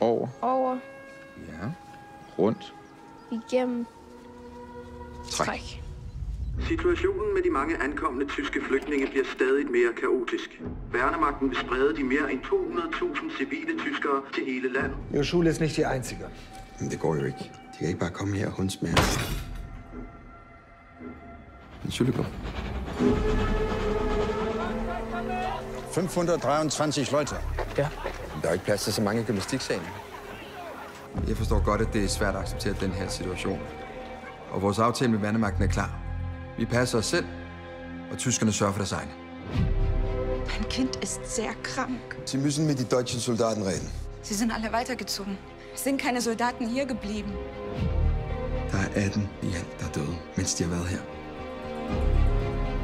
Over. Over. Ja. Rundt. Igennem. Træk. Situationen med de mange ankomne tyske flygtninge bliver stadig mere kaotisk. Værnemagten vil sprede de mere end 200.000 civile tyskere til hele landet. Ihre Schule ist nicht die einzige. Men det går jo ikke. De kan ikke bare komme her og hunds med os. Entschuldigung. 523 Leute. Ja. Der er ikke plads til så mange i gymnastiksalen. Jeg forstår godt, at det er svært at acceptere den her situation. Og vores aftale med Værnemagten er klar. Vi passer os selv, og tyskerne sørger for deres egne. Mein Kind ist sehr krank. Sie müssen mit die deutschen Soldaten reden. Sie sind alle weitergezogen. Es sind keine Soldaten hier geblieben. Der er 18 i alt, der er døde, mens de har været her.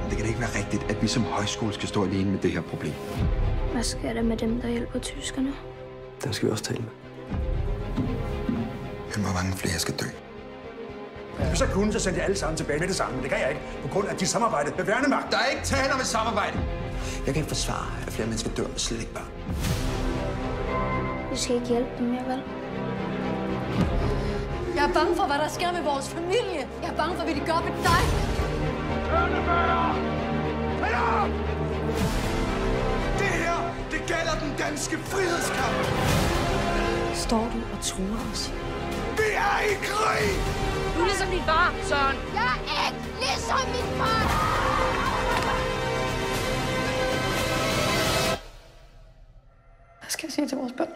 Det kan da ikke være rigtigt, at vi som højskole skal stå alene med det her problem. Hvad sker der med dem, der hjælper tyskerne? Den skal vi også tale med. Men hvor mange flere skal dø? Hvis jeg kunne, så sendte jeg alle sammen tilbage med det samme. Men det kan jeg ikke, på grund af de samarbejde med Værnemagten. Der er ikke tale om et samarbejde. Jeg kan ikke forsvare, at flere mennesker dør, men slet ikke børn. Vi skal ikke hjælpe dem mere, vel? Jeg er bange for, hvad der sker med vores familie. Jeg er bange for, hvad de gør med dig. Det her, det gælder den danske frihedskamp. Står du og truer os? Vi er i krig! Du er ligesom din far, Søren. Jeg er ikke ligesom min far! Hvad skal jeg sige til vores børn?